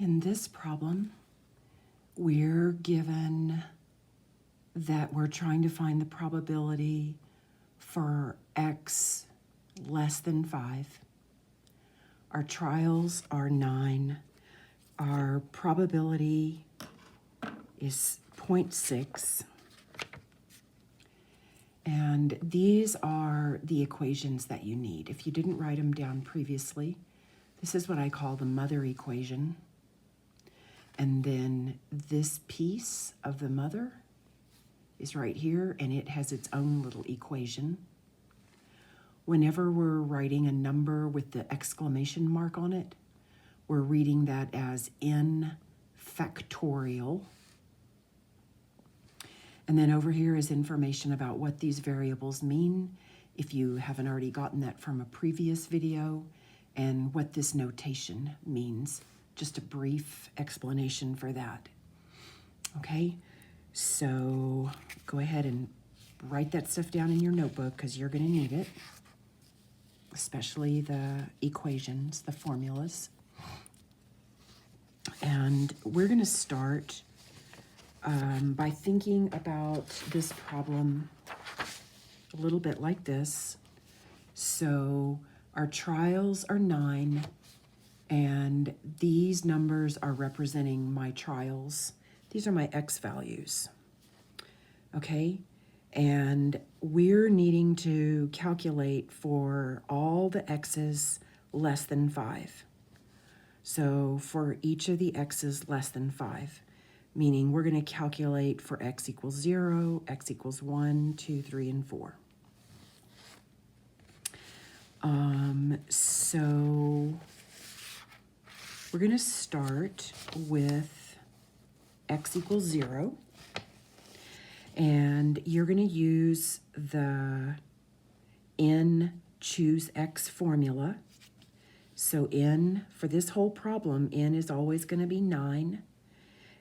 In this problem, we're given that we're trying to find the probability for x less than 5. Our trials are 9. Our probability is 0.6. And these are the equations that you need. If you didn't write them down previously, this is what I call the mother equation. And then this piece of the mother is right here, and it has its own little equation. Whenever we're writing a number with the exclamation mark on it, we're reading that as n factorial. And then over here is information about what these variables mean, if you haven't already gotten that from a previous video, and what this notation means. Just a brief explanation for that. Okay, so go ahead and write that stuff down in your notebook because you're going to need it, especially the equations, the formulas. And we're going to start by thinking about this problem a little bit like this. So our trials are 9. And these numbers are representing my trials. These are my x values, okay? And we're needing to calculate for all the x's less than 5. So for each of the x's less than 5, meaning we're going to calculate for x equals 0, x equals 1, 2, 3, and 4. So we're going to start with x equals 0, and you're going to use the n choose x formula. So n, for this whole problem, n is always going to be 9,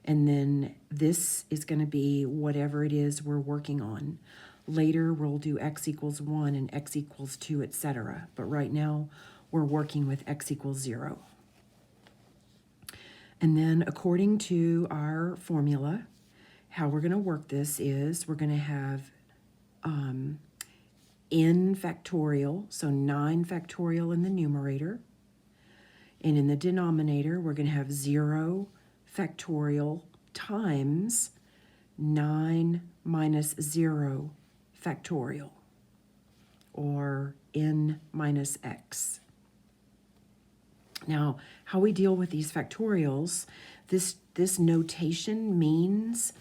and then this is going to be whatever it is we're working on. Later, we'll do x equals 1 and x equals 2, etc. But right now, we're working with x equals 0. And then according to our formula, how we're going to work this is we're going to have n factorial, so 9 factorial in the numerator. And in the denominator, we're going to have 0 factorial times 9 minus 0 factorial, or n minus x. Now, how we deal with these factorials, this notation means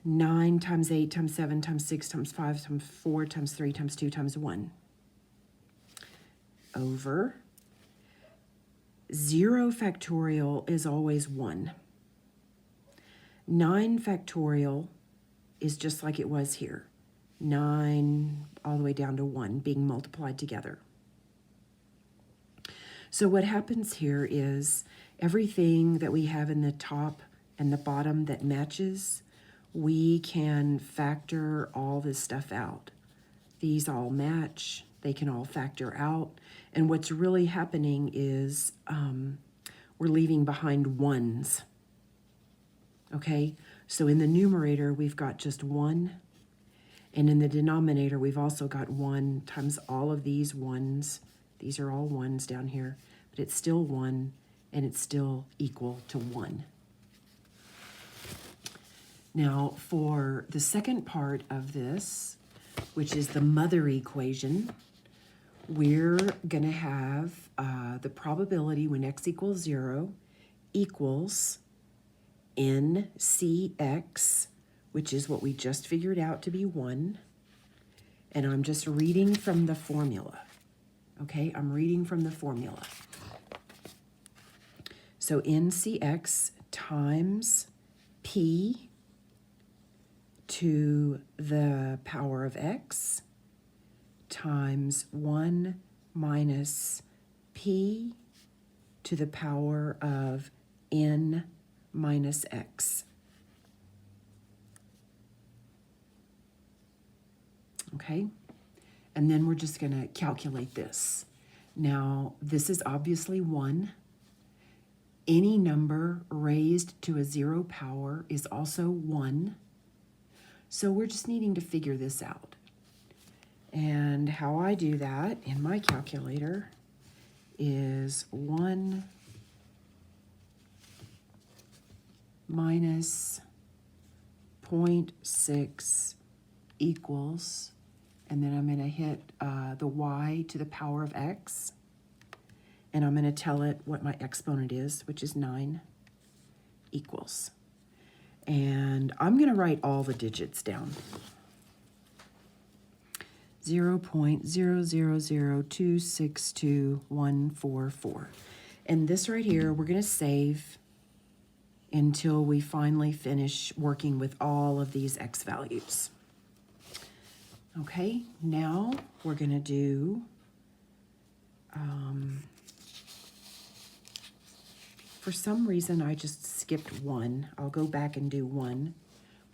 9 times 8 times 7 times 6 times 5 times 4 times 3 times 2 times 1 over 0 factorial is always 1. 9 factorial is just like it was here. 9 all the way down to 1 being multiplied together. So what happens here is everything that we have in the top and the bottom that matches, we can factor all this stuff out. These all match, they can all factor out. And what's really happening is we're leaving behind ones. Okay, so in the numerator, we've got just 1. And in the denominator, we've also got 1 times all of these ones. These are all 1s down here, but it's still 1, and it's still equal to 1. Now, for the second part of this, which is the mother equation, we're going to have the probability when x equals 0 equals ncx, which is what we just figured out to be 1. And I'm just reading from the formula. Okay, I'm reading from the formula. So ncx times p to the power of x times 1 minus p to the power of n minus x. Okay, and then we're just going to calculate this. Now, this is obviously 1. Any number raised to a 0 power is also 1. So we're just needing to figure this out. And how I do that in my calculator is 1 minus 0.6 equals, and then I'm going to hit the y to the power of x, and I'm going to tell it what my exponent is, which is 9, equals. And I'm going to write all the digits down. 0.000262144. And this right here, we're going to save until we finally finish working with all of these x values. Okay, now we're going to do for some reason I just skipped 1. I'll go back and do 1.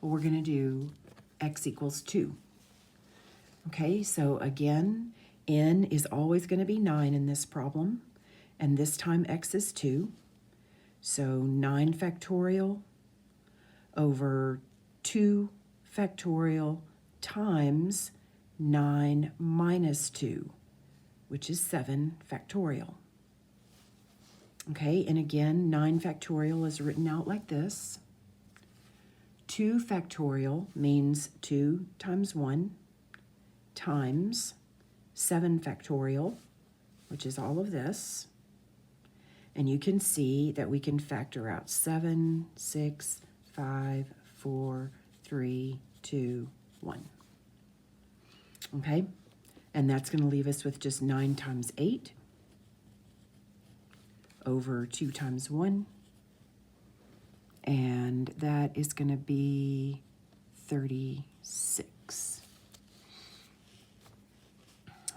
But we're going to do x equals 2. Okay, so again, n is always going to be 9 in this problem, and this time x is 2. So 9 factorial over 2 factorial times 9 minus 2, which is 7 factorial. Okay, and again, 9 factorial is written out like this. 2 factorial means 2 times 1 times 7 factorial, which is all of this. And you can see that we can factor out 7, 6, 5, 4, 3, 2, 1. Okay, and that's going to leave us with just 9 times 8 over 2 times 1. And that is going to be 36.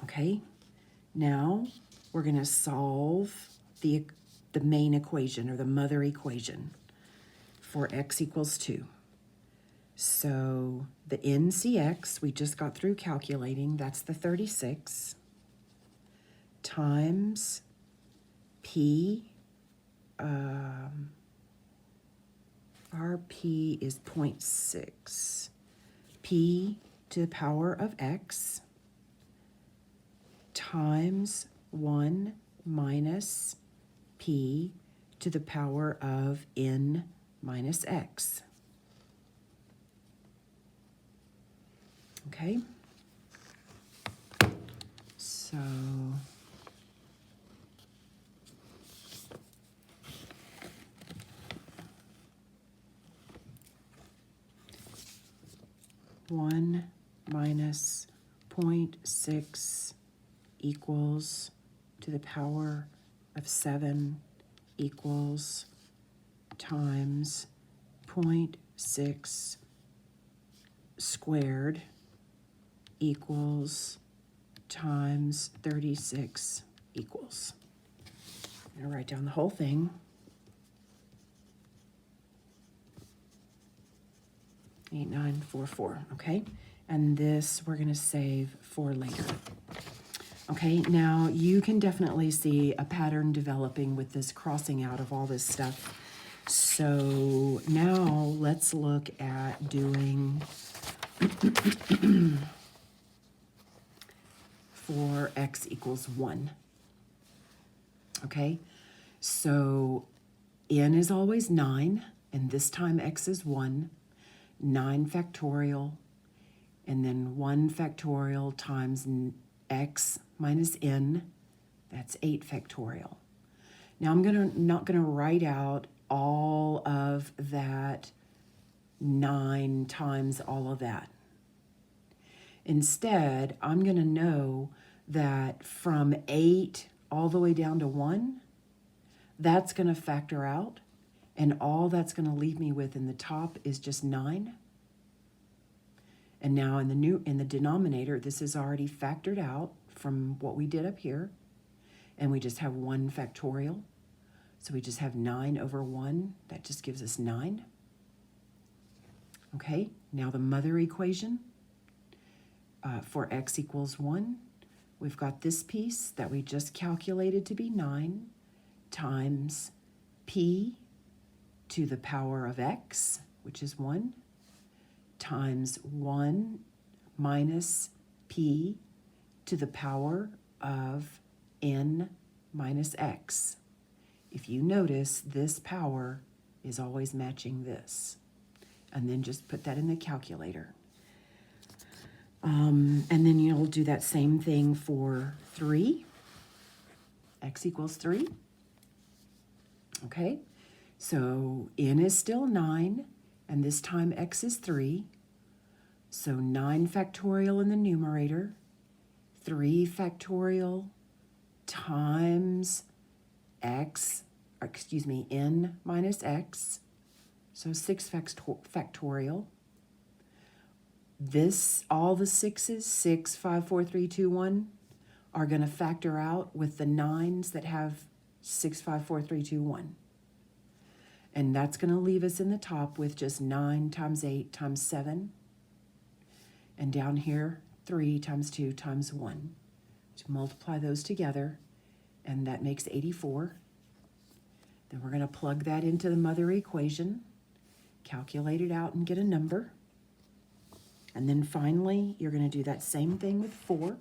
Okay, now we're going to solve the main equation, or the mother equation, for x equals 2. So the NCX, we just got through calculating, that's the 36, times P, our P is 0.6, P to the power of x, times 1 minus P to the power of n minus x. Okay, so one minus 0.6 equals to the power of 7 equals times 0.6 squared equals times 36 equals. I'm going to write down the whole thing. 8944, okay? And this we're going to save for later. Okay, now you can definitely see a pattern developing with this crossing out of all this stuff. So now let's look at doing for x equals 1. Okay, so n is always 9, and this time x is 1. 9 factorial, and then 1 factorial times x minus n, that's 8 factorial. Now I'm not gonna write out all of that 9 times all of that. Instead, I'm gonna know that from 8 all the way down to 1, that's gonna factor out, and all that's gonna leave me with in the top is just 9. And now in the denominator, this is already factored out from what we did up here, and we just have 1 factorial. So we just have 9 over 1. That just gives us 9. Okay, now the mother equation for x equals 1. We've got this piece that we just calculated to be 9 times p to the power of x, which is 1, times 1 minus p to the power of n minus x. If you notice, this power is always matching this. And then just put that in the calculator. And then you'll do that same thing for 3. X equals 3. Okay, so n is still 9, and this time x is 3. So 9 factorial in the numerator, 3 factorial times n minus x, so 6 factorial. All the 6s, 6, 5, 4, 3, 2, 1, are going to factor out with the 9s that have 6, 5, 4, 3, 2, 1. And that's going to leave us in the top with just 9 times 8 times 7. And down here, 3 times 2 times 1. To multiply those together, and that makes 84. Then we're going to plug that into the mother equation, calculate it out, and get a number. And then finally, you're going to do that same thing with 4.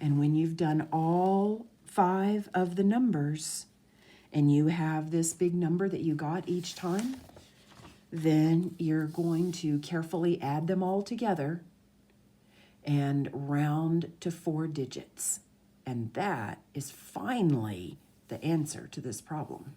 And when you've done all 5 of the numbers, and you have this big number that you got each time, then you're going to carefully add them all together and round to 4 digits. And that is finally the answer to this problem.